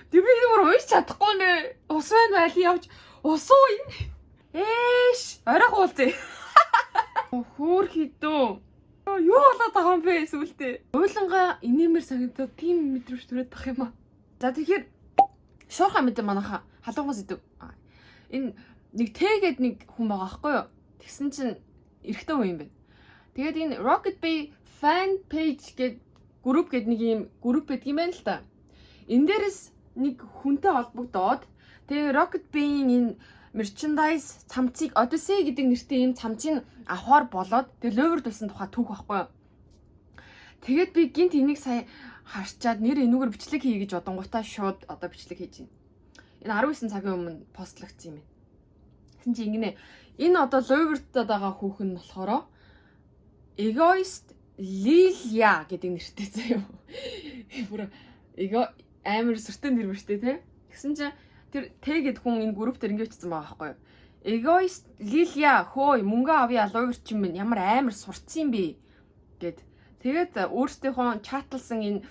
Тэг би зүгээр уйж чадахгүй нэ. Ус байна байли явж ус уу. Эш, орой хуулзээ. Хөөр хідөө. Юу болоод байгаа юм бэ сүултээ? Уйлангаа инээмэр санагдаад тийм мэдрэмж төрөд тах юм аа. За тэгэхээр шуурхай мэдээ манайха халуугаас идэв. Энэ нэг Т-гээд нэг хүн байгаа байхгүй юу? Тэгсэн чинь эрэгтэй хүн юм байна. Тэгээд энэ Rocket Bay fan page гээд групп гээд нэг юм групп байдаг юм байна л та. Энэ дээрээс нэг хүнтэй холбогдоод тэгээ Rocket Bay-ийн энэ merchandise цамцыг Odyssey гэдэг нэртэй юм цамцыг авахар болоод тэгээ ловер дулсан тухай түүх байхгүй юу. Тэгээд би гинт энийг сая харчаад нэр энүүгээр бичлэг хий гэж бодонгуудаа шууд одоо бичлэг хийж байна. Энэ 19 цагийн өмнө постлогдсон юм байна. Тэгсэн чи ингэнэ. Энэ одоо ловертад байгаа хүүхэн нь болохоор Egoist Lilia гэдэг нэртэй заяа. Бүр амар сүртэй нэр мөртэй те. Тэгсэн чи тэр Т-гээд хүн энэ групп дээр ингэ бичсэн байгаа байхгүй юу? Egoist Lilia хөөе мөнгө авъя ловерч юм байна. Ямар амар сурцсан юм бэ гэд. Тэгээд өөрсдийнхөө чатлсан энэ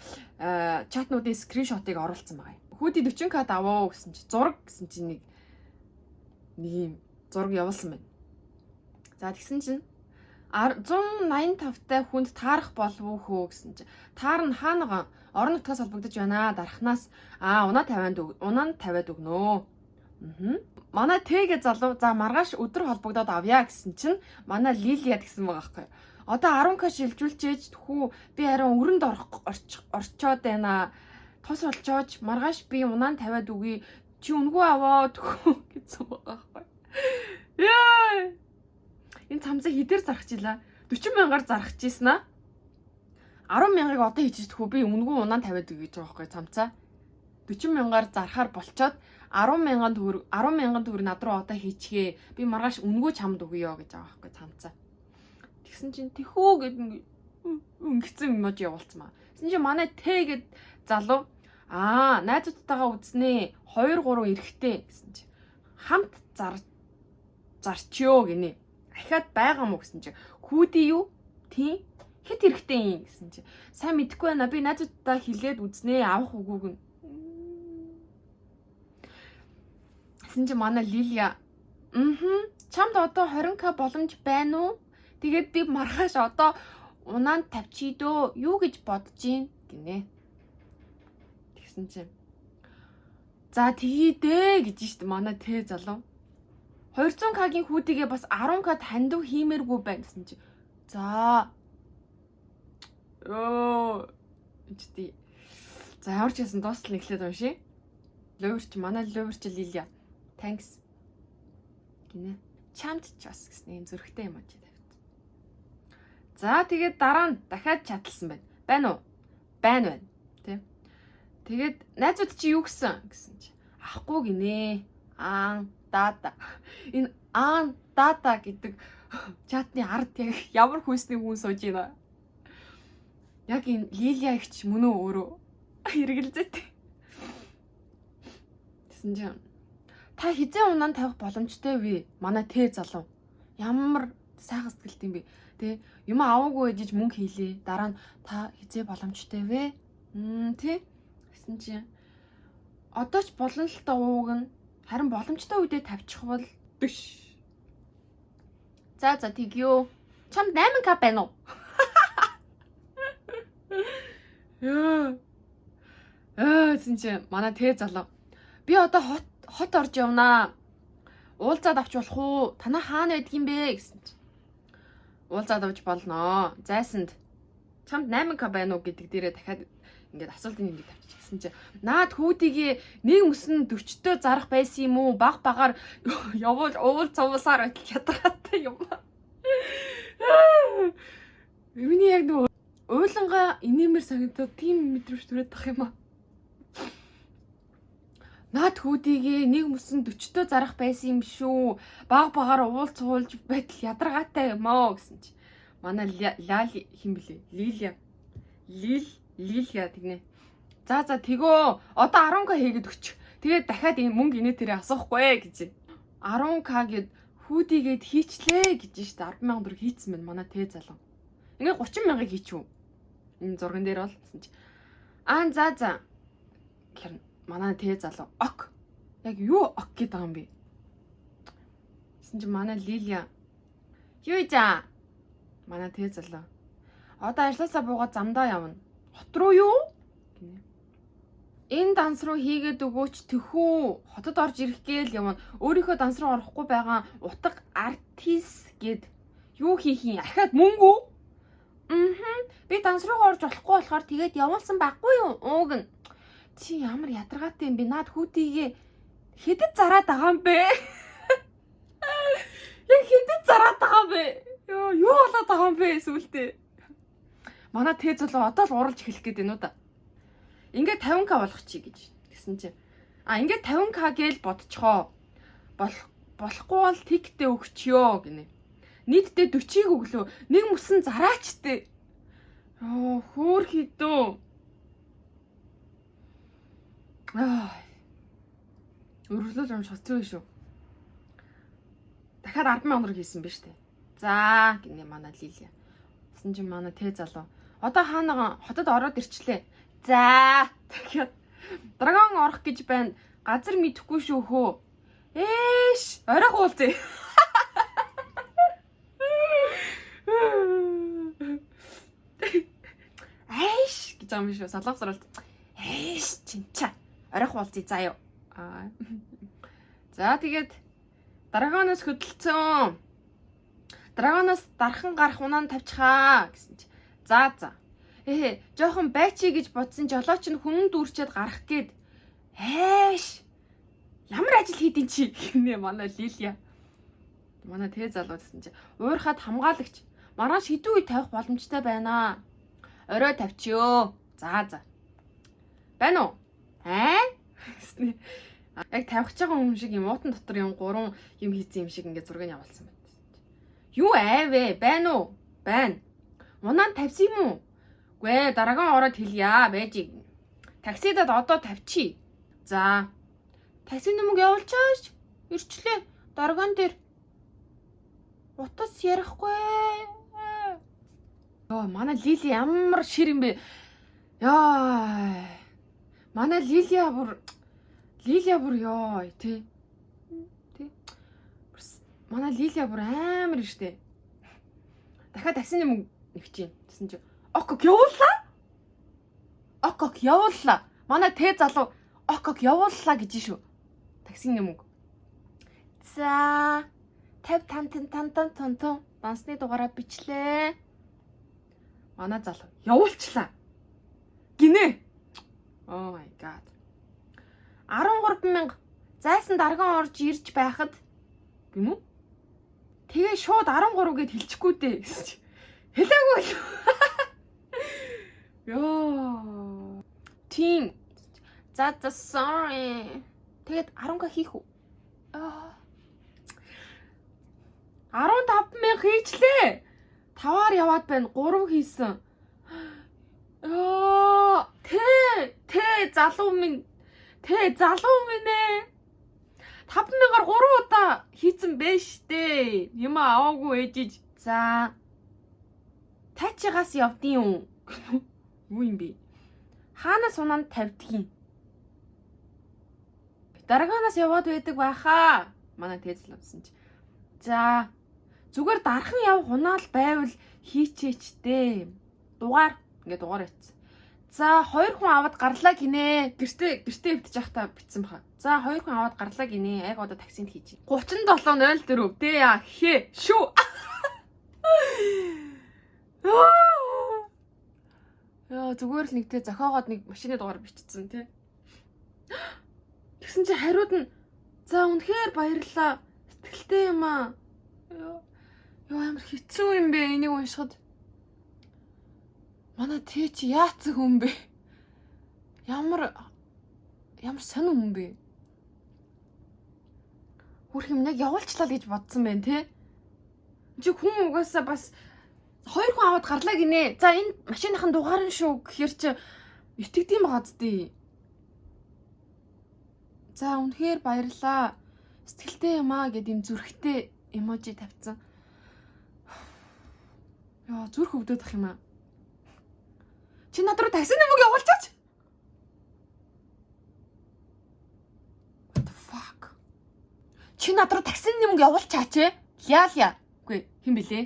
чатнуудын скриншотыг оруулсан байгаа юм. Хүүдий 40к аваа гэсэн чи зураг гэсэн чи нэг юм зураг явуулсан байна. За тэгсэн чинь 185-тай хүнд таарах болов уу хөө гэсэн чи таар нь хаанаа орон нутгаас холбогдож байна дарахнаас унаа тавиад өгнөө. Манай Т-гээ залуу за маргааш өдөр холбогдоод авъя гэсэн чинь манай Лилия гэсэн байгаа байхгүй. Одоо 10к шилжүүлчээж тхүү би харин өрөнд орчоод байна. Тус олчооч маргааш би унаа тавиад өгье. Чи үнгүү аваа тхүү гэсэн байгаа байхгүй. Яа! Энэ цамцыг хідээр зархажила. 40,000-аар зархаж ийсэн аа. 10,000-ыг одоо хийчих тхүү би үнгүү унаа тавиад өгье гэж байгаа байхгүй цамцаа. 40,000-аар зархаар болчоод 10,000 төгрөг над руу одоо хийчихээ. Би маргааш үнгүү чамд өгье гэж байгаа байхгүй цамцаа. Тэгсэн чинь тэхүү гэдэг өнгөцсөн юмож явуулсан маа. Тэгсэн чинь манай Т-гээд залуу найзуудтайгаа үзнэ 2-3 эрэхтэй гэсэн чинь хамт зарчё гинэ. Ахиад байгаа мó гэсэн чинь хүүдий юу? Тийм. Хэд эрэхтэй юм гэсэн чинь сайн мэдэхгүй байна. Би найзуудтай хэлээд үзнэ авах үгүйг нь. Гэсэн чинь манай Лилия чамд одоо 20к боломж байна уу? Тэгээд би маргааш одоо унаанд тавьчихъя юу гэж бодож юм гинэ. Тэгсэн чинь за тгийдээ гэж штт манай Т залуу 200к-гийн хүүдигээ бас 10к хандив хиймээргүй байна гэсэн чинь за ичти за ямар ч гэсэн дуустал нэглээд уншия. Манай ловерч Лилия thanks гинэ. Чамд ч бас гэсэн юм зөрөгтэй юм аа. За тэгээд дараа нь дахиад чаталсан байна. Байна уу? Байна. Тэ. Тэгээд найзууд чи юу гэсэн чи. Ахгүй гинэ. Дата. Энэ дата гэдэг чатны ард яг ямар хүйсний хүн сууж байна. Яг энэ Лилия ихч мөн үү өөрөө хэрэгэлзээ. Тэсэн чинь та хизээ унаа тавих боломжтой вэ? Манай Т залуу. Ямар сайхан сэтгэлтэй юм бэ? Тэ юм аваагүй гэж мөнгө хийлээ. Дараа нь та хизээ боломжтой вэ? Тэ гэсэн чинь одоо ч болно л та ууг нь харин боломжтой үедээ тавьчих бол биш. За тэгё. Чамд 8к байна уу? Гэсэн чинь манай Т залуу. Би одоо хот орж явнаа. Уулзаад авч болох уу? Танаа хаана байдг юм бэ гэсэн чинь. Уулзаад авч болноо. Зайсанд чамд 8к байна уу гэдэг дээрээ дахиад ингээд асуултын нэмийг тавьчихсан чинь наад хүүдигээ нэг мөсөн 40-төө зарах байсан юм уу? Багаар явуул уулзсаар байтал ядгатай юм. Миний яг нэг уйлангаа инээмэр санагдаад тийм мэдрэмж төрөд тах юм аа. Наад хүүдигээ нэг мөсөн 40-төө зарах байсан юм шүү. Багаар уулзуулж байтал ядаргаатай юм аа гэсэн чи. Манай Лали хин блэ? Лилия тэгнэ. За тэгөө одоо 10к хийгээд өч. Тэгээд дахиад энэ мөнгө инээ тэрэ асуухгүй гэж. 10к гэд хүүдигээд хийчлээ гэж штэ 10,000 төгрөг хийцэн байна манай Т залуу. Ингээ 30,000-ыг хийчихв. Энэ зурган дээр бол гэсэн чи. За. манай тэ залуу ок. Яг юу ок гэдэг юм бэ? Гэсэн чинь манай Лилия юу ийжаа? Манай тэ залуу. Одоо ажилласаа буугаад замдаа явна. Хот руу юу? Гинэ. Энэ данс руу хийгээд өгөөч тэхүү. Хотод орж ирэх гээл явна. Өөрийнхөө данс руу орохгүй байгаа утга артист гэд юу хийх юм? Ахаад мөнгө? Би данс руу орж болохгүй болохоор тэгээд явуулсан байхгүй юу? Ууг нь. Чи ямар ядаргаатай юм бэ? Наад хүүтийгээ хэдэд зараад байгаа юм бэ? Яг хэдэд зараад байгаа юм бэ? Юу болоод байгаа юм бэ сүултээ? Манай тэ залуу одоо л уралж эхлэх гээд байна уу да. Ингээд 50k болгочих гэж гэсэн чинь. Ингээд 50k гээл бодцохоо. Болохгүй бол тиктэй өгчё гинэ. Нийтдээ 40-ыг өглөө. Нэг мөсөн зараачтэй. Хөөхий дөө. Өргөлөө юм шатсан шүү. Дахиад 100000 хийсэн биз дээ. За гинэ манай Лилия. Гэсэн чинь манай тэ залуу. Одоо хаана хотод ороод ирчлээ. За тэгэхээр драгон орох гэж байна. Газар мэдэхгүй шүү хөө. Ээш, орой хуулзээ. Эйш гэж юм шүү. Солонгосоор бол эйш чинчаа. Орой хуулзээ заа юу. За тэгээд драгоноос хөдөлцөн. Драгоноос дархан гарах унаанд тавьчихаа гэсэн чи. За. Жохон байчи гэж бодсон жолооч нь хүн дүүрчээд гарах гээд. Эйш. Ямар ажил хийдин чи гинэ манай Лилия. Манай тэ залуу гэсэн чи. Уурхад хамгаалагч маргааш хэдэн үе тавих боломжтой байна. Орой тавьчихё. За. Байна уу? Гэснэ. Яг тавих гэж байгаа юм шиг юм уутан дотор юм 3 юм хийсэн юм шиг ингээд зургийг явуулсан байна. Юу аавэ? Байна уу? Байна. Унаанд тавьсан юм уу? Үгүй дараагийн ороод хэлье байж. Таксидад одоо тавьчих. За. Такси нэмэг явуулчаач. Ирчлээ. Дараагийн дээр. Утас ярихгүй. Манай Лили ямар шир юм бэ? Манай Лилия бүр ёо тий. Манай Лилия бүр амар штэ. Дахиад такси нэмэг нэгч юм. Тэсэн чи окок явууллаа. Манай тэ залуу окок явууллаа гэж шүү. Такси нэмэг. За 50 дансны дугаараа бичлээ. Манай залуу явуулчлаа. Гинэ. Oh my god. 13,000 зайсан дарган орж ирж байхад гэмүү? Тэгээ шууд 13 гэд хэлчихгүй дээ гэсэн чи. Хэлээгүй л. Ёо. Тийм. За sorry. Тэгээд 10к хийх үү? 15,000 хийчлээ. 5-аар яваад байна. 3 хийсэн. Тэ залуу минь ээ. 5,000-аар 3 удаа хийцэн бэ штэ. Юм аваагүй ээжиж. За. Тачигаас явдیں۔ Юу юм бэ? Хаанаас унаанд тавьдгийг. Дараагаас яваад байдаг байхаа. Манай тэзэл авсан чи. За. Зүгээр дархан явах унаал байвал хийчээчтэй. Дугаар хийцэн. За 2 хүн аваад гарлаа гинэ. Гэртээ өвдөж явахдаа битсэн баха. За 2 хүн аваад гарлаа гинэ. Яг одоо таксинд хийж. 3704 дээ яа хээ шүү. Зүгээр л нэгтэй зохиогоод нэг машины дугаар бичсэн тий. Тэгсэн чи хариуд нь за үнэхээр баярлалаа. Сэтгэлтэй юм аа. Ёо ямар хэцүү юм бэ энийг уншихад. Манай тэ чи яац хүн бэ? Ямар сонир хүн бэ? Хөрх юм яг явуулчлаа гэж бодсон байх тий. Чи хүн угаасаа бас 2 хүн аваад гарлаа гинэ. За энэ машиныхан дугаар нь шүү гэхэр чи итгэдэм байгаа зү. За үнэхээр баярлаа. Сэтгэлтэй юм аа гэд юм зүрхтэй эможи тавьсан. Яа зүрх өвдөд ах юм аа. Чи над руу такси нэмэг явуулчаач. Fuck. Чи над руу таксины мөнгө явуулчаач ээ. Ляля. Үгүй хэн блэ?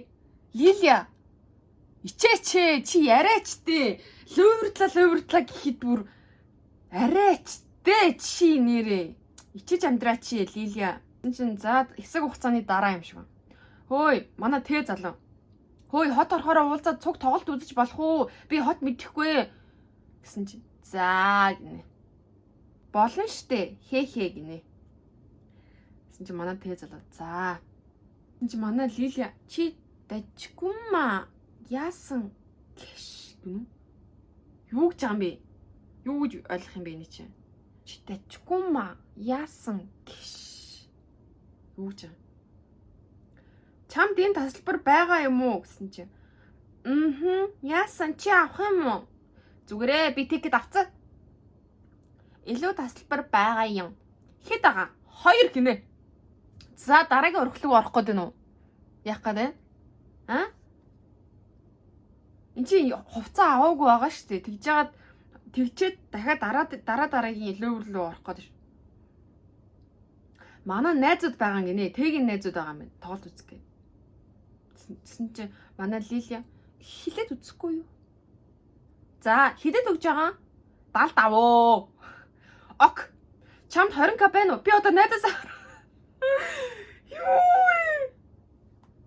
Лилия. Ичээч чи яриач дээ. Лөвөрдлаа гэхэд бүр арайч дээ чи нэрээ. Ичээж амьдраач Лилия. Энэ чин за хэсэг хугацааны дараа юм шиг байна. Хөөе, манай тэ залуу. Хөөе, хот орохороо уулзаад цуг тоглолт үзэж болох уу? Би хот мэдэхгүй гэсэн чинь. За гинэ. Болно штэ. Хээ гинэ. Гэсэн чинь манай тэ залуу. За. Гэсэн чинь манай Лилия чи дажгүмма яасан гэш гэнэ. Юу гэж байгаа юм бэ? Юу гэж ойлгох юм бэ энэ чинь? Чи дажгүмма яасан гэш. Юу гэж байгаа? Чамд энэ тасалбар байгаа юм уу гэсэн чинь. Яасан чи авах юм уу? Зүгээрээ би тикет авцаа. Илүү тасалбар байгаа юм. Хэд байгаа? 2 гинэ. За дараагийн урагшлаг орох гээд байна уу? Яах гээд байна? Аа? Энд чи хувцас аваагүй байгаа шүү дээ. Тэгж жагаад тэгчээд дахиад дараагийн лөөвөр рүү орох гээд шүү. Манай найзууд байгаа гинэ. Тэгийн найзууд байгаа юм. Тоглолт үзэх гээ. Тэсэн чи манай Лилия хилээд үзэхгүй юу? За, хилээд өгж байгаа. 70 аваа. Ок. Чамд 20к байна уу? Би одоо найдасаа. Юу?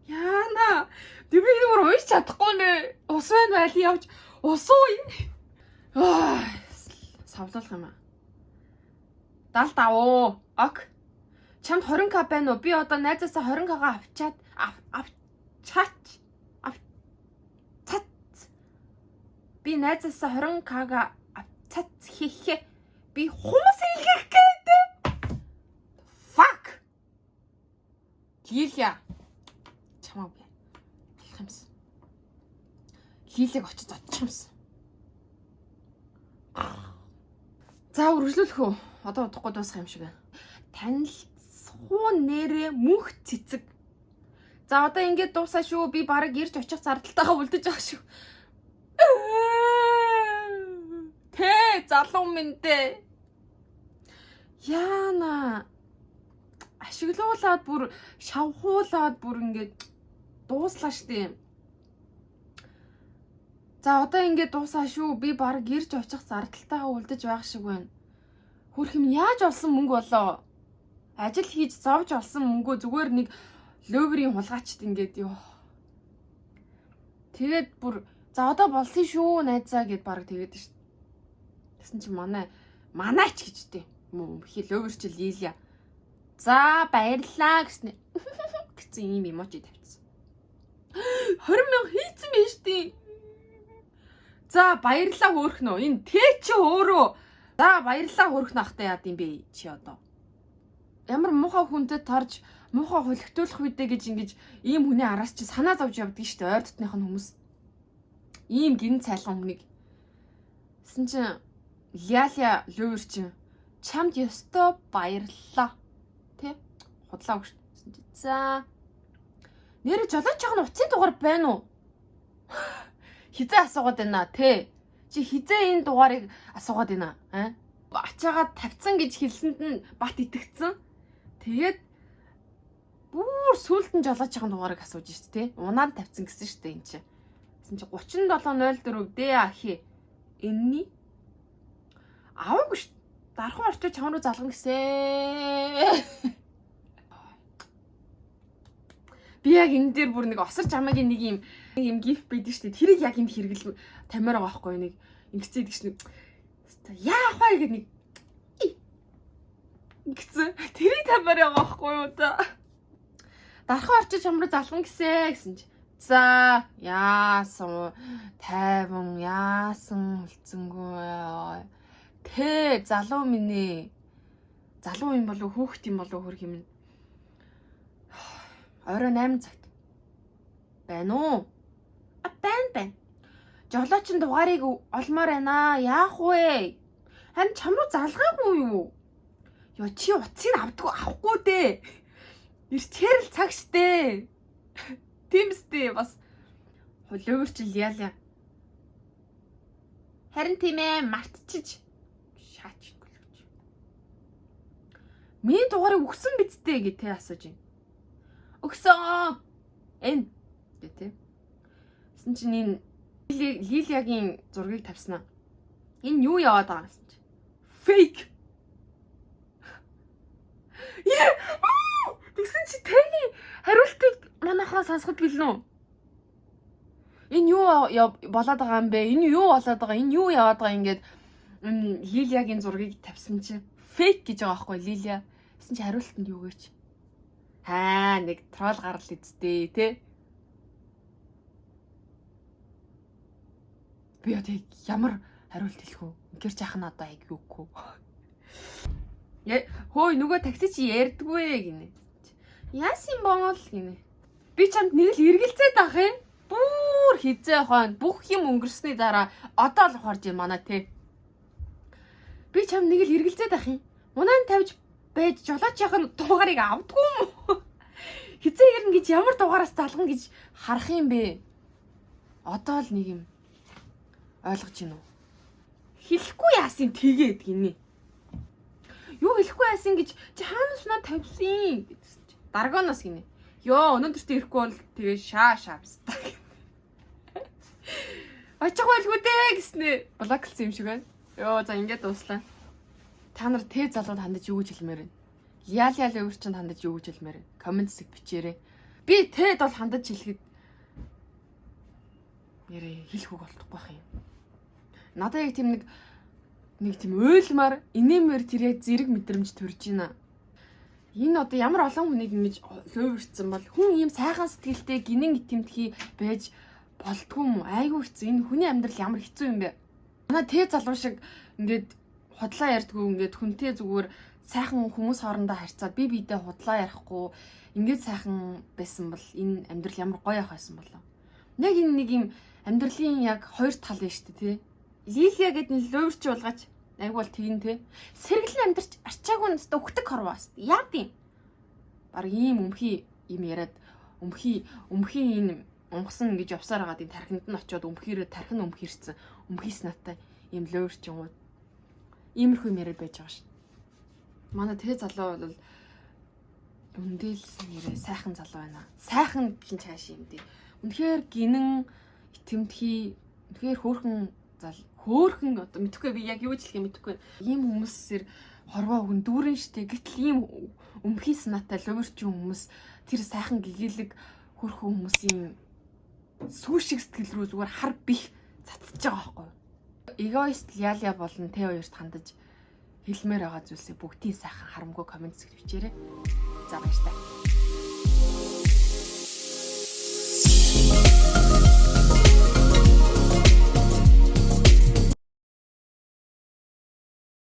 Яна. Би юу уйч чадахгүй нэ. Ус байна байли явж. Ус уу энэ. Савлуулах юм аа. 70 аваа. Ок. Чамд 20к байна уу? Би одоо найзаасаа 20к-га авчаад авчаач. Би найзаасаа 20к-га авцац хийхээ. Би хүмүүс хийх гэдэг. Fuck. Лилия. Чамаа би. Алах юмсан. Лилийг очиж зодчих юмсан. За үргэлжлүүлэх үү? Одоо удахгүй дуусах юм шиг байна. Танилцхуу нэрээ мөнх цэцэг. За одоо ингэж дуусаа шүү. Би бараг ирж очих зардалтайгаа үлдэж байгаа шүү. Тэ залуу минь дээ. Яна ашиглуулаад бүр шавхуулаад бүр ингээд дууслаа штэ. За одоо ингээд дуусаа шүү. Би баг гэрж очих зардалтайгаа үлдэж байх шиг байна. Хөрх юм яаж олсон мөнгө болоо? Ажил хийж зовж олсон мөнгөө зүгээр нэг лөөврийн хулгайчд ингээд ёо. Тэгээд бүр за одоо болсон шүү найзаа гэд баг тэгээд штэ. Тэсэн чи манаач гэжтэй. Мөн хий лөөврч Лилия. За баярлаа гэснэ. Гэсэн ийм эможи тавьчихсан. 20,000 хийцэн биш тий. За баярлаа хөөрхнөө. Энэ тэ чи өөрөө. За баярлаа хөөрхнө ахтай яад юм бэ чи одоо. Ямар муухай хүнтэй тарж муухай хөлөгтүүлэх үедээ гэж ингэж ийм хүний араас чи санаа зовж явдгийг штэ ойр дотных нь хүмүүс. Ийм гин цайлган хүнийг. Гэсэн чи Ляля лөөврч чамд ёстой баярлаа. Тэ? Худлаа өгч. За. Нэр жолооч байгаа нь уцын дугаар байна уу? Хизээ асуугаад байна те. Чи хизээ энэ дугаарыг асуугаад байна аа? Ачаагаа тавьсан гэж хэлсэнд нь бат итгэцэн. Тэгээд бүр сүултэн жолооч байгаа дугаарыг асууж шít те. Унаад тавьсан гэсэн шít энэ чи. Гэсэн чи 3704 дэ ахи. Энэний аваагүй шít. Дархан орчоо чам руу залгана гэсэн. Би яг энэ дээр бүр нэг осор жамаагийн нэг юм гиф байдаг шүү дээ. Тэрийг яг энд хэрэгэл тамиар байгаа байхгүй нэг ингэцээд гэж нэг яах вэ гэдэг нэг ингэцэн тэрийг тамиар байгаа байхгүй юу та. Дархан орчоо чам руу залгана гэсэн чи. За яасан 50 яасан үлцэнгүй. Тэ залуу минь ээ. Залуу юм болов хүүхэд юм болов хөрх юм. Орой 8 цагт. Байна уу? Байна. Жолоочин дугаарыг олмоор байна. Яах вэ? Харин чам руу залгаагүй юу? Ёо чи утсыг авахгүй дээ. Ирчээр л цаг штэ. Тимстэй бас хөлөөрчл яалаа. Харин тийм ээ мартчих. Шаач. Миний дугаарыг өгсөн бидтэй гэ тэ асууж байна. Өгсөн. Энэ гэ тэ. Гэсэн чинь энэ Лилиягийн зургийг тавьснаа. Энэ юу яваад байгаа юм гэсэн чинь. Fake. Тэгсэн чи таны хариултыг манайхаа сонсоход билнэ. Энэ юу болоод байгаа юм бэ? Энэ юу болоод байгаа? Энэ юу яваад байгаа ингээд Лилиягийн зургийг тавьсан чи fake гэж байгаа байхгүй Лилия. Гэсэн чи хариултанд юу гээч? Нэг трол гарал үсттэй те. Би одоо ямар хариулт хэлэх вэ? Гэр жаах нь одоо яг юугүй. Хөөе нөгөө такси чи ярьдгүй гинэ. Яасан бол гинэ. Би чамд нэг л эргэлзээд ах юм. Бүр хизээ хойно бүх юм өнгөрсний дараа одоо л ухаарж юм манай те. Би чамд нэг л эргэлзээд ах юм. Унаан тавьж байж жолоочийн дугаарыг авдгүй юм уу? Хизээ ирнэ гэж ямар дугаараас залгана гэж харах юм бэ? Одоо л нэг юм ойлгож гинөө. Хэлэхгүй яасан тэгээд гинэ. Юу хэлэхгүй яасан гэж чи хаанаас наа тавьсан гэсэн чи. Даргоноос гинэ. Йоо өнөөдөртөө ирэхгүй бол тэгээ шаавстаа. Очих байлгүй дээ гэснэ. Блоклсан юм шиг байна. Йоо за ингээд дууслаа. Та нар тэ залууд хандаж юу гэж хэлмээр вэ? Ял өөр чинь хандаж юу гэж хэлмээр вэ? Комент хэсэг бичээрэй. Би тэд бол хандаж хэлэхэд нэрээ хэлэхгүй болтохгүй байх юм. Надад яг тийм нэг тийм уйлмаар инээмэр тэр яг зэрэг мэдрэмж төрж байна. Энэ одоо ямар олон хүнийг ингэж луйвэрцсан бол хүн ийм сайхан сэтгэлтэй гинэн итэмтгий байж болдгүй юм. Айгүй хэцүү. Энэ хүний амьдрал ямар хэцүү юм бэ? Манай тэ залуу шиг ингээд худлаа ярьдгүй ингээд хүнтэй зүгээр сайхан хүмүүс хоорондоо харьцаад би биедээ худлаа ярихгүй ингээд сайхан байсан бол энэ амьдрал ямар гоё явах байсан болоо. Яг энэ нэг юм амьдралын яг хоёр тал нь шүү дээ, тэ. Лилия гэдэг нь луйвэрч булгаач. Айгу бол тэгин тэ. Сэргэлэн амьдарч арчаагүй нь өстө өгтөг хорвоос. Яа тийм. Бараг ийм өмхий юм яриад өмхий энэ онгосон ингэж явсаар байгаа тийм тархинд нь очиод өмхийрээ тархин өмхийрсэн. Өмхийс натаа ийм луйвэрч юм уу. Иймэрхүү юм яриад байж байгаа шүү. Манай тэ залуу бол үндэл нэрээ сайхан залуу байна. Сайхан гин цааш юм дээ. Үнэхээр гинэн итэмтгий үнэхээр хөөхөн одоо мэдхгүй би яг юу хэлэх юм мэдхгүй. Ийм хүмүүсээр хорвоо өгн дүүрэн штэ. Гэтэл ийм өмхий санаатай луйвэрч хүмүүс тэр сайхан гэгээлэг хөөхөн хүмүүсийн сүү шиг сэтгэл рүү зүгээр хар бих цацж байгаа байхгүй. Эгоист Лилия болон тэ хоёрт хандаж хэлмээр байгаа зүйлсээ бүгдийн сайхан харамгүй комент бичээрэй. За баярлалаа.